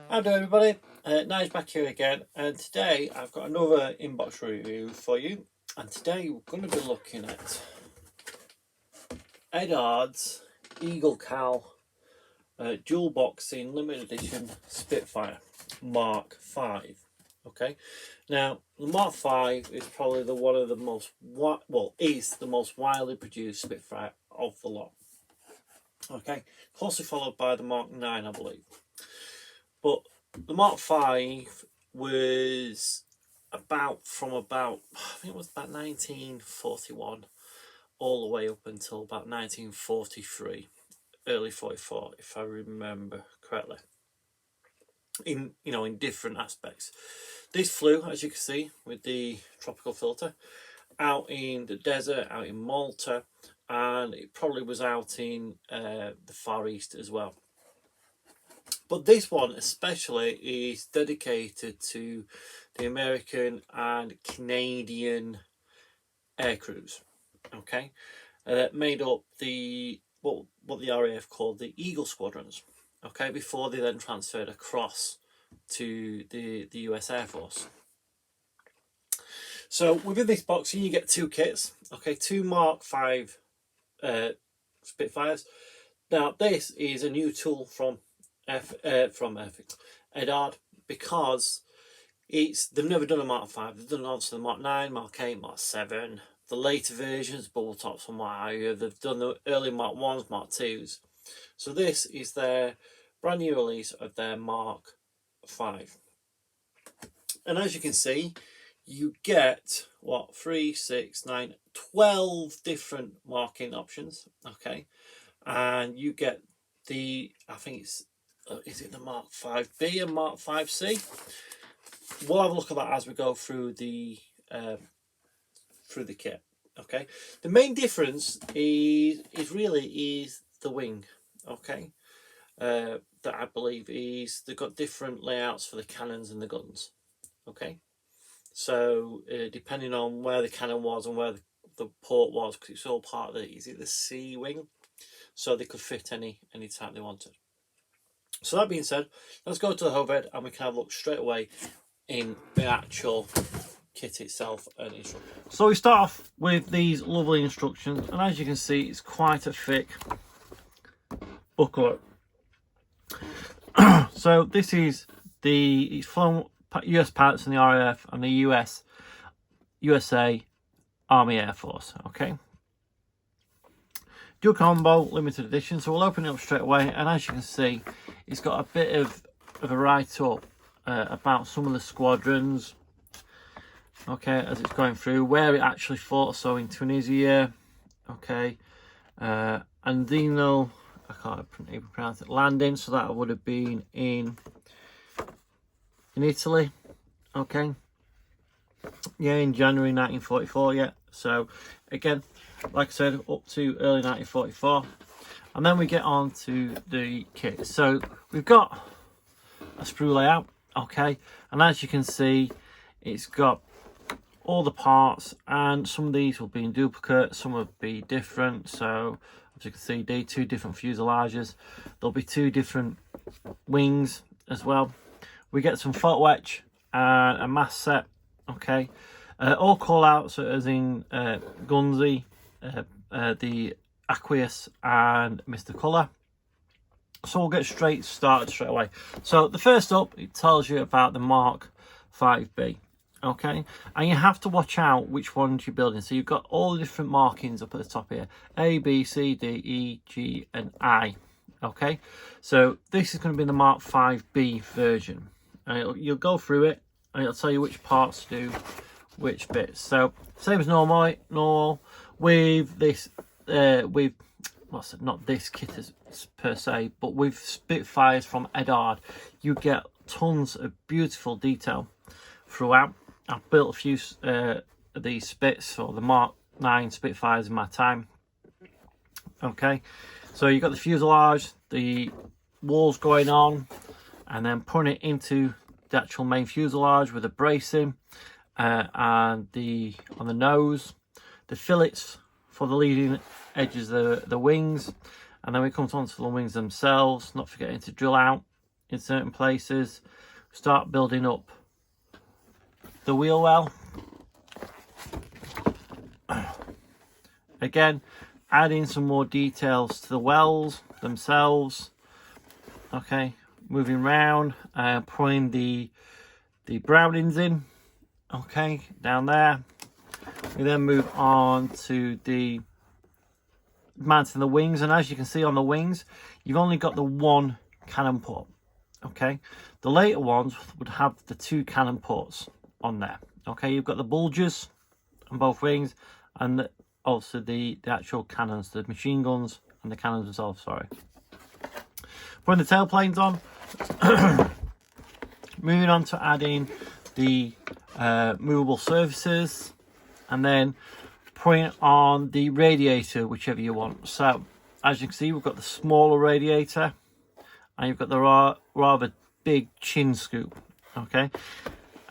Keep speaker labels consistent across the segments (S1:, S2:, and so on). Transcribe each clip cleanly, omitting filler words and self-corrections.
S1: How do everybody? Nice back here again, and today I've got another inbox review for you. And today we're going to be looking at Eduard's Eagle Cal dual boxing limited edition Spitfire Mark 5. Okay, now the Mark 5 is probably one of the most is the most widely produced Spitfire of the lot. Okay, closely followed by the Mark 9, I believe. But the Mark 5 was I think it was about 1941 all the way up until about 1943, early 44, if I remember correctly. In different aspects. This flew, as you can see, with the tropical filter out in the desert, out in Malta, and it probably was out in the Far East as well. But this one especially is dedicated to the American and Canadian aircrews. Okay, that made up the what the RAF called the Eagle Squadrons. Okay, before they then transferred across to the US Air Force. So within this box, you get two kits. Okay, two Mark 5 Spitfires. Now this is a new tool from Eduard, because they've never done a Mark 5. They've done obviously the Mark 9, Mark 8, Mark 7, the later versions, bubble tops and what have you. They've done the early Mark 1s, Mark 2s. So this is their brand new release of their Mark 5. And as you can see, you get 3, 6, 9, 12 different marking options. Okay, and you get the, I think it's is it the Mark 5B and Mark 5C? We'll have a look at that as we go through the kit. Okay, the main difference is the wing. Okay, that I believe is they've got different layouts for the cannons and the guns. Okay, so depending on where the cannon was and where the port was, because it's all part of the C wing, so they could fit any type they wanted. So that being said, let's go to the overhead and we can have a look straight away in the actual kit itself and instructions. So we start off with these lovely instructions, and as you can see, it's quite a thick booklet. So this is it's from US pilots in the RAF and the USA Army Air Force. Okay, dual combo limited edition. So we'll open it up straight away, and as you can see, it's got a bit of a write-up about some of the squadrons. Okay, as it's going through where it actually fought. So in Tunisia, okay, Andino, I can't even pronounce it, landing. So that would have been in Italy. Okay, yeah, in January 1944. Yeah, so again, like I said, up to early 1944. And then we get on to the kit. So we've got a sprue layout, okay, and as you can see, it's got all the parts, and some of these will be in duplicate, some will be different. So as you can see, two different fuselages. There'll be two different wings as well. We get some photo etch and a mast set, okay. All call outs as in Gunzi, the Aqueous and Mr. Colour. So we'll get started straight away. So the first up, it tells you about the Mark 5B. Okay, and you have to watch out which ones you're building. So you've got all the different markings up at the top here: A, B, C, D, E, G, and I. Okay, so this is going to be the Mark 5B version, and you'll go through it, and it'll tell you which parts do which bits. So same as normal with this. Not this kit per se, but with Spitfires from Eduard, you get tons of beautiful detail throughout. I've built a few of these Spits, or the Mark 9 Spitfires, in my time. Okay, so you've got the fuselage, the walls going on, and then putting it into the actual main fuselage with the bracing, and on the nose, the fillets for the leading edges of the wings, and then we come on to the wings themselves, not forgetting to drill out in certain places. Start building up the wheel well. Again, adding some more details to the wells themselves. Okay, moving round, putting the brownings in. Okay, down there. We then move on to the mounting the wings, and as you can see on the wings, you've only got the one cannon port. Okay, the later ones would have the two cannon ports on there. Okay, you've got the bulges on both wings, and also the actual cannons, the machine guns and the cannons themselves. Sorry. Putting the tailplanes on. Moving on to adding the movable surfaces, and then putting on the radiator, whichever you want. So as you can see, we've got the smaller radiator, and you've got the rather big chin scoop. Okay,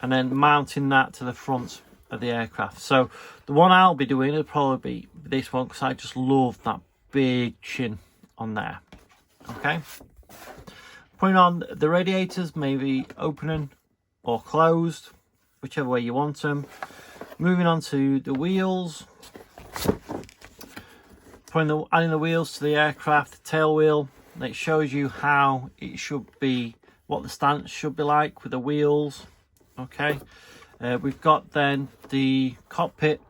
S1: and then mounting that to the front of the aircraft. So the one I'll be doing will probably be this one, because I just love that big chin on there. Okay, putting on the radiators, maybe opening or closed, whichever way you want them. Moving on to the wheels, adding the wheels to the aircraft, the tail wheel. It shows you how it should be, what the stance should be like with the wheels. Okay, we've got then the cockpit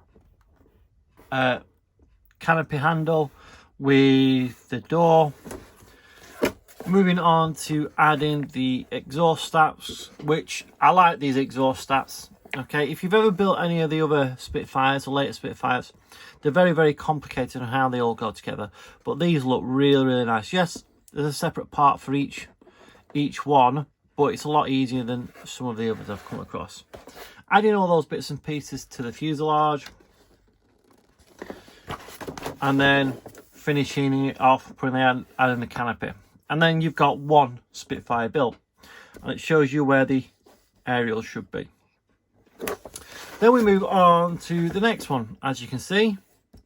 S1: canopy handle with the door. Moving on to adding the exhaust stats, which I like these exhaust stats. Okay, if you've ever built any of the other Spitfires or later Spitfires, they're very, very complicated on how they all go together. But these look really, really nice. Yes, there's a separate part for each one, but it's a lot easier than some of the others I've come across. Adding all those bits and pieces to the fuselage, and then finishing it off, adding the canopy. And then you've got one Spitfire built, and it shows you where the aerials should be. Then we move on to the next one. As you can see,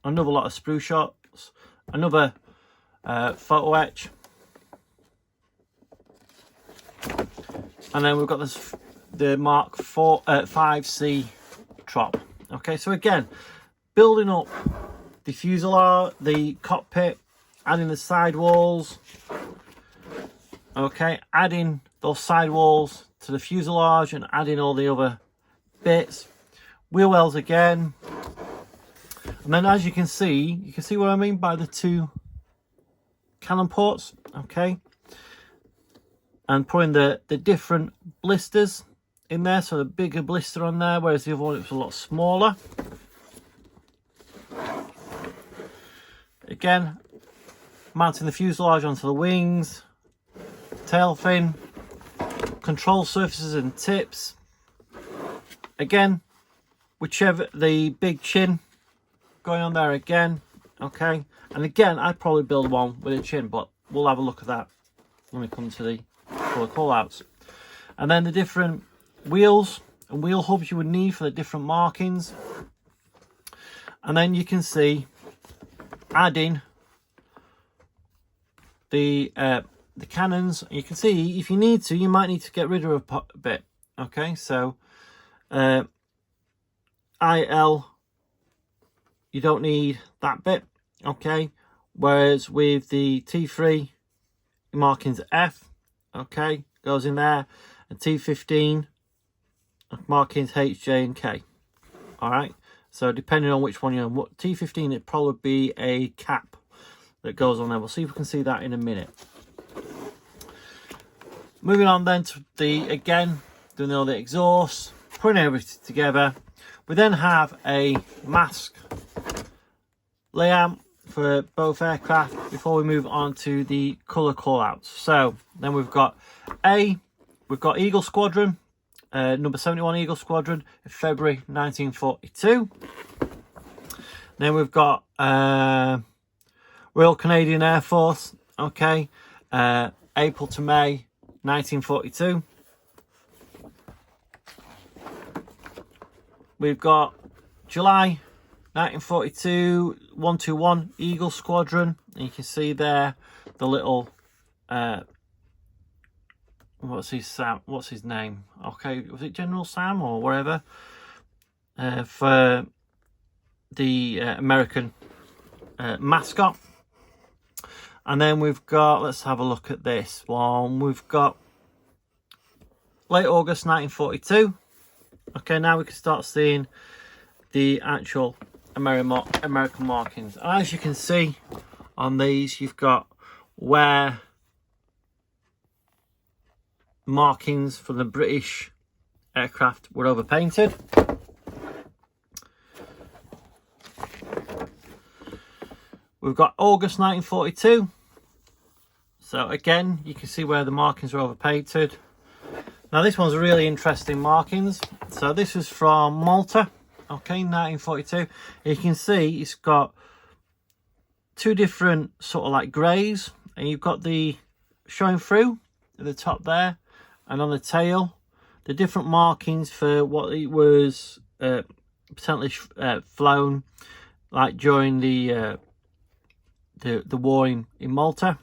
S1: another lot of sprue shots, another photo etch, and then we've got the Mark 5C trop. Okay, so again, building up the fuselage, the cockpit, adding the sidewalls. Okay, adding those sidewalls to the fuselage and adding all the other bits. Wheel wells again. And then as you can see what I mean by the two cannon ports. Okay, and putting the different blisters in there. So the bigger blister on there, whereas the other one was a lot smaller. Again, mounting the fuselage onto the wings, tail fin, control surfaces and tips. Again, whichever, the big chin going on there again. Okay, and again, I'd probably build one with a chin, but we'll have a look at that when we come to the colour call-outs. And then the different wheels and wheel hubs you would need for the different markings. And then you can see adding the cannons. You can see if you need to, you might need to get rid of a bit. Okay, so IL, you don't need that bit. Okay, whereas with the T3 markings F, okay, goes in there, and T15 markings H, J and K. All right, so depending on which one you're on, what T15, it'd probably be a cap that goes on there. We'll see if we can see that in a minute. Moving on then to the, again, doing all the exhausts, putting everything together. We then have a mask layout for both aircraft before we move on to the colour call-outs. So then we've got Eagle Squadron, number 71 Eagle Squadron, February 1942. Then we've got Royal Canadian Air Force, okay, April to May 1942. We've got July 1942, 121 Eagle Squadron. And you can see there the little what's his name? Okay, was it General Sam or whatever? For the American mascot. And then we've got, let's have a look at this one. We've got late August 1942. Okay, now we can start seeing the actual American markings. As you can see on these, you've got where markings for the British aircraft were overpainted. We've got August 1942. So again, you can see where the markings are overpainted. Now this one's really interesting markings. So this is from Malta, okay, 1942. You can see it's got two different sort of like greys, and you've got the showing through at the top there, and on the tail, the different markings for what it was potentially flown like during the war in Malta.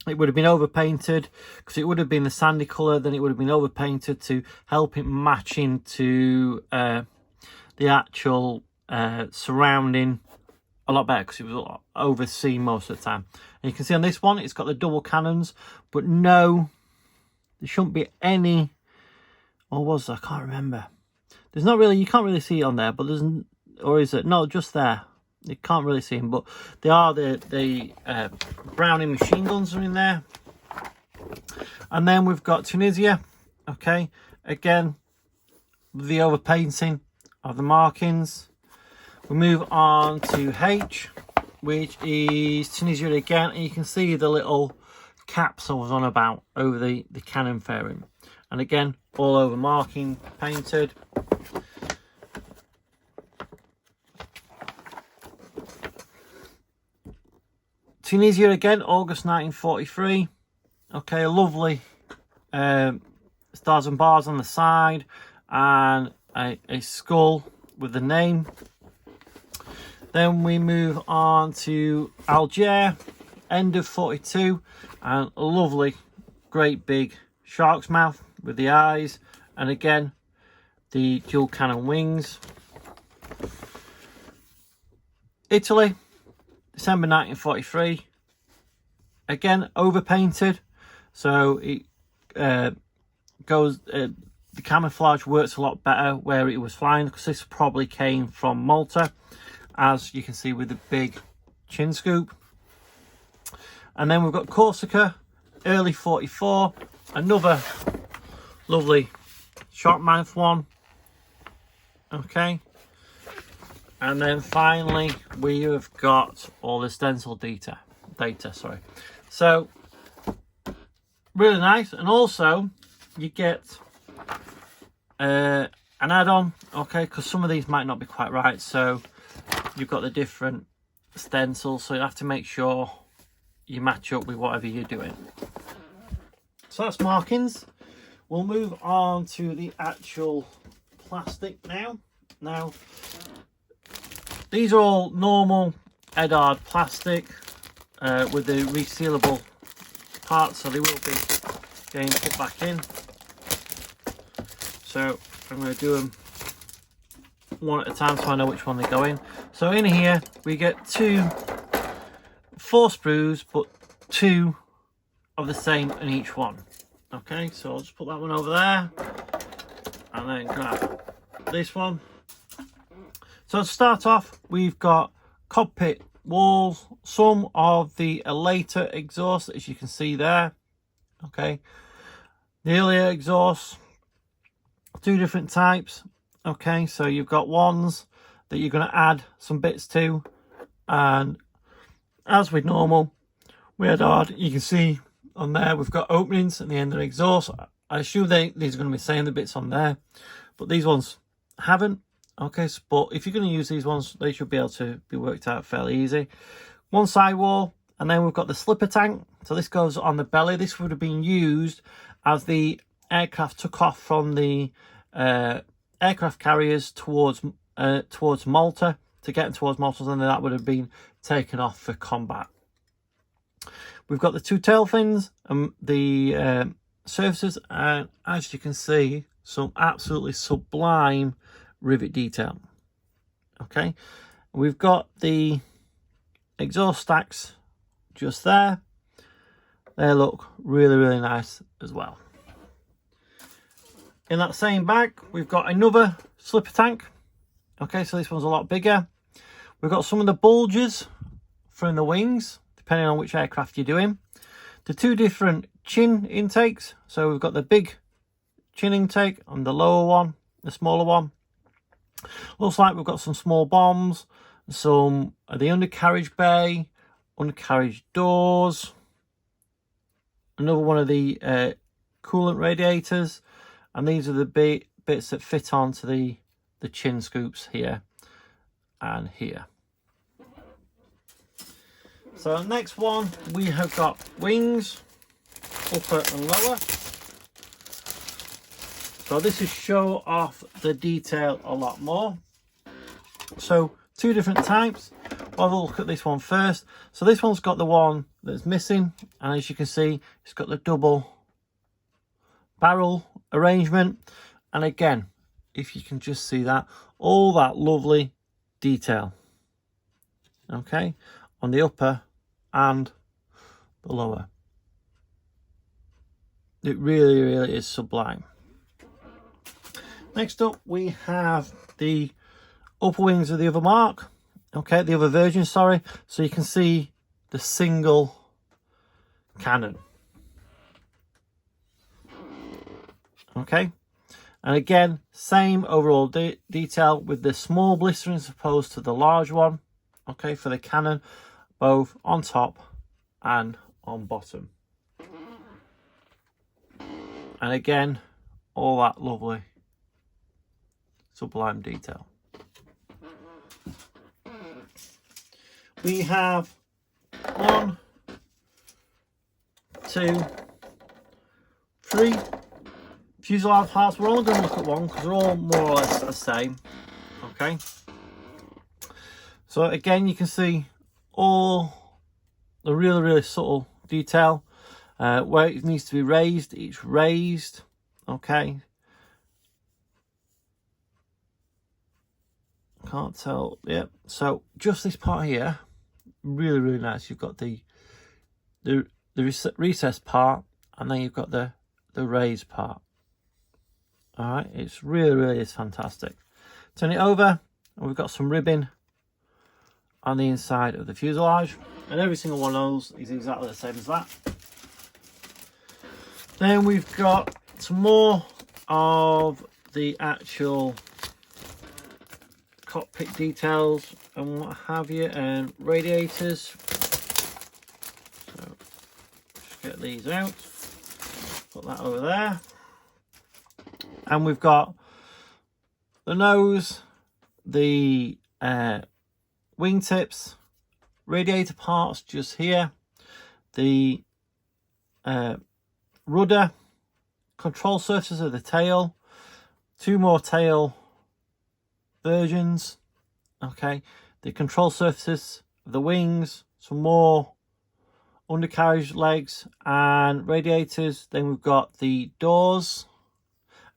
S1: It would have been overpainted because it would have been the sandy colour, then it would have been overpainted to help it match into the actual surrounding a lot better, because it was overseen most of the time. And you can see on this one, it's got the double cannons, but no, there shouldn't be any, or was there? I can't remember. There's not really, you can't really see it on there, but there's, or is it? No, just there. You can't really see them, but they are the Browning machine guns are in there. And then we've got Tunisia, okay, again, the overpainting of the markings. We move on to H, which is Tunisia again, and you can see the little caps I was on about over the cannon fairing. And again, all over marking, painted. Tunisia again, August 1943. Okay, lovely stars and bars on the side, and a skull with the name. Then we move on to Algiers, end of 42, and a lovely, great big shark's mouth with the eyes, and again, the dual cannon wings. Italy, December 1943, again overpainted, so it goes, the camouflage works a lot better where it was flying, because this probably came from Malta, as you can see with the big chin scoop. And then we've got Corsica, early 44, another lovely shark mouth one, okay. And then finally, we have got all the stencil data. So, really nice. And also, you get an add-on, okay, because some of these might not be quite right. So, you've got the different stencils, so you have to make sure you match up with whatever you're doing. So, that's markings. We'll move on to the actual plastic now. Now, these are all normal Eduard plastic with the resealable parts, so they will be getting put back in. So I'm going to do them one at a time so I know which one they go in. So in here we get 4 sprues, but 2 of the same in each one. Okay, so I'll just put that one over there and then grab this one. So to start off, we've got cockpit walls, some of the elator exhaust, as you can see there. Okay, the earlier exhaust, 2 different types. Okay, so you've got ones that you're going to add some bits to, and as with normal, we had you can see on there we've got openings at the end of the exhaust. I assume these are going to be saying the bits on there, but these ones haven't. Okay, but if you're going to use these ones, they should be able to be worked out fairly easy. One sidewall, and then we've got the slipper tank. So this goes on the belly. This would have been used as the aircraft took off from the aircraft carriers towards Malta, to get towards Malta, and then that would have been taken off for combat. We've got the 2 tail fins and the surfaces, and as you can see, some absolutely sublime rivet detail. Okay, we've got the exhaust stacks just there. They look really, really nice as well. In that same bag, we've got another slipper tank. Okay, so this one's a lot bigger. We've got some of the bulges from the wings, depending on which aircraft you're doing. The two different chin intakes. So we've got the big chin intake and the lower one, the smaller one. Looks like we've got some small bombs, some of the undercarriage bay, undercarriage doors, another one of the coolant radiators, and these are the bits that fit onto the chin scoops here and here. So next one, we have got wings, upper and lower. So this is show off the detail a lot more. So two different types. We'll have a look at this one first. So this one's got the one that's missing, and as you can see, it's got the double barrel arrangement. And again, if you can just see that, all that lovely detail, okay, on the upper and the lower. It really, really is sublime. Next up, we have the upper wings of the other mark, okay, the other version, sorry. So you can see the single cannon, okay. And again, same overall detail with the small blister as opposed to the large one, okay, for the cannon, both on top and on bottom. And again, all that lovely sublime detail. We have 1, 2, 3 fuselage parts. We're only going to look at one because they're all more or less the same. Okay. So again, you can see all the really, really subtle detail. Where it needs to be raised, it's raised. Okay. Can't tell. Yep. So just this part here, really, really nice. You've got the recessed part, and then you've got the raised part. All right, it's really, really is fantastic. Turn it over, and we've got some ribbing on the inside of the fuselage, and every single one of those is exactly the same as that. Then we've got some more of the actual cockpit details and what have you, and radiators. So just get these out, put that over there, and we've got the nose, the wingtips, radiator parts just here, the rudder, control surfaces of the tail, two more tail versions, okay, the control surfaces of the wings, some more undercarriage legs and radiators. Then we've got the doors,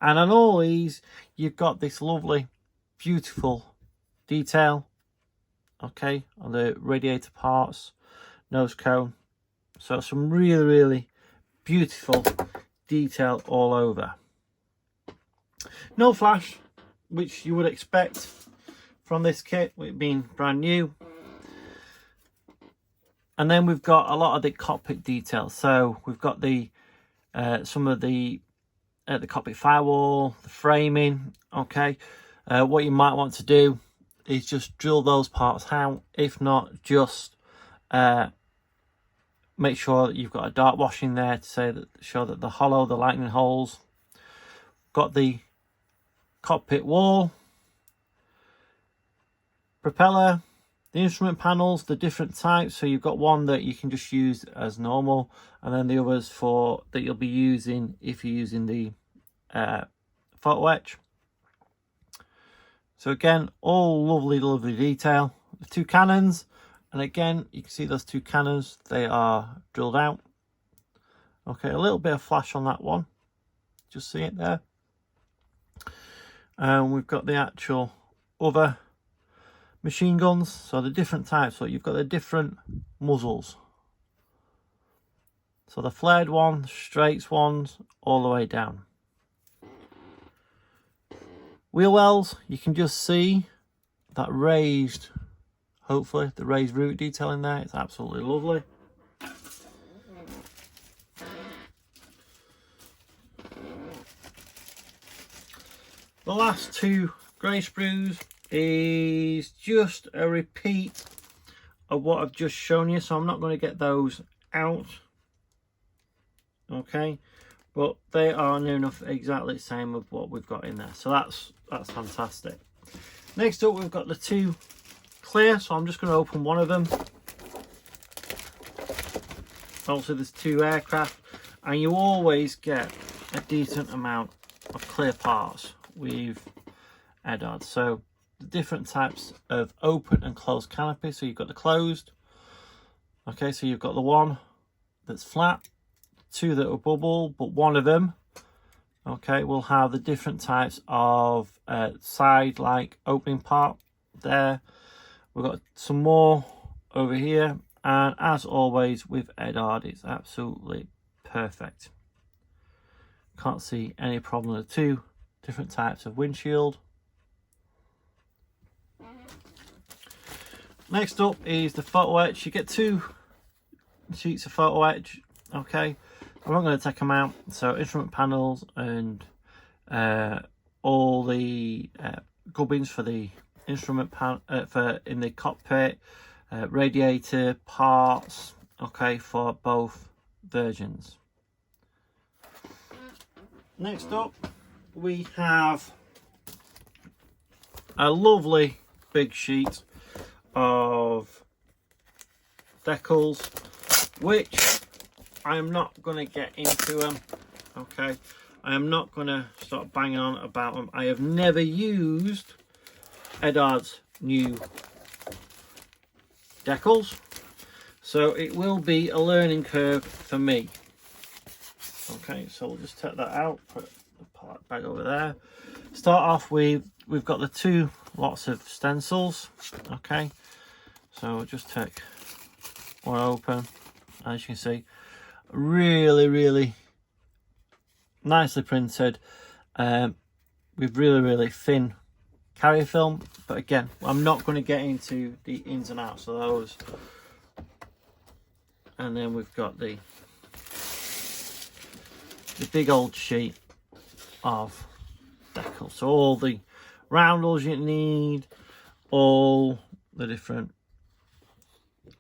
S1: and on all these you've got this lovely beautiful detail, okay, on the radiator parts, nose cone. So some really, really beautiful detail all over. No flash, which you would expect from this kit, with it being brand new. And then we've got a lot of the cockpit details. So we've got the some of the cockpit firewall, the framing. Okay, what you might want to do is just drill those parts out. If not, just make sure that you've got a dart wash in there to show that the hollow, the lightning holes. Got the cockpit wall, propeller, the instrument panels, the different types. So you've got one that you can just use as normal, and then the others for that you'll be using if you're using the photo etch. So again, all lovely, lovely detail. The two cannons, and again, you can see those two cannons, they are drilled out. Okay, a little bit of flash on that one. Just see it there. And we've got the actual other machine guns. So the different types. So you've got the different muzzles. So the flared ones, straights ones, all the way down. Wheel wells, you can just see that raised, hopefully, the raised root detail in there. It's absolutely lovely. The last two grey sprues is just a repeat of what I've just shown you, so I'm not going to get those out. Okay, but they are near enough exactly the same of what we've got in there, so that's fantastic. Next up, we've got the two clear, so I'm just going to open one of them. Also, there's two aircraft, and you always get a decent amount of clear parts with Eduard. So the different types of open and closed canopy. So you've got the closed. Okay, so you've got the one that's flat, two that are bubble, but one of them, okay, will have the different types of side like opening part there. We've got some more over here, and as always with Eduard, it's absolutely perfect. Can't see any problem with the two different types of windshield. Next up is the photo etch. You get two sheets of photo etch. Okay, I'm not going to take them out. So instrument panels and all the gubbins for the instrument for in the cockpit, radiator parts. Okay, for both versions. Next up, we have a lovely big sheet of decals, which I am not going to get into them. Okay, I am not going to start banging on about them. I have never used Eduard's new decals, so it will be a learning curve for me. Okay, so we'll just take that out, put the part back over there. Start off with, we've got the two lots of stencils. Okay, so we'll just take one open. As you can see, really nicely printed, with really thin carrier film. But again, I'm not going to get into the ins and outs of those. And then we've got the big old sheet of decals. So all the roundels you need, all the different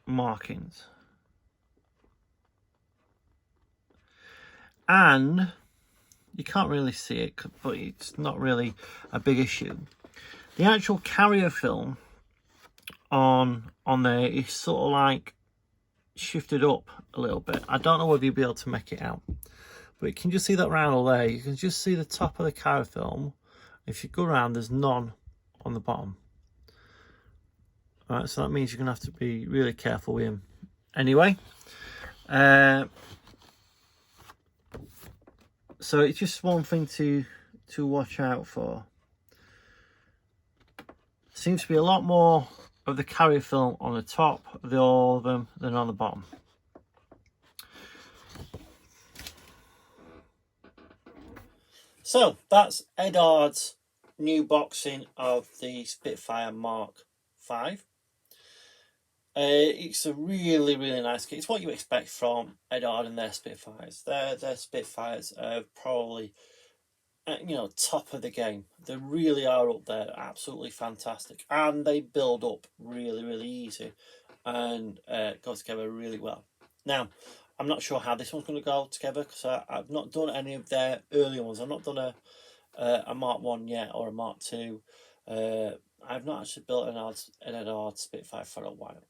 S1: markings. And you can't really see it, but it's not really a big issue. The actual carrier film on there is sort of like shifted up a little bit. I don't know whether you'll be able to make it out, but you can just see that roundel there. You can just see the top of the carrier film. If you go around, there's none on the bottom. All right, so that means you're gonna have to be really careful with him. Anyway, so it's just one thing to watch out for. Seems to be a lot more of the carrier film on the top of all of them than on the bottom. So that's Eduard's new boxing of the Spitfire Mark V. It's a really nice kit. It's what you expect from Eduard and their Spitfires. Their Spitfires are probably, you know, top of the game. They really are up there. Absolutely fantastic, and they build up really easy and go together really well. Now, I'm not sure how this one's going to go together because I've not done any of their earlier ones. I've not done a Mark 1 yet or a Mark 2. I've not actually built an Eduard Spitfire for a while.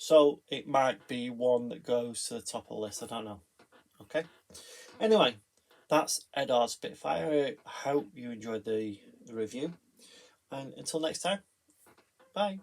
S1: So it might be one that goes to the top of the list. I don't know. Okay. Anyway, that's Eduard Spitfire. I hope you enjoyed the review. And until next time, bye.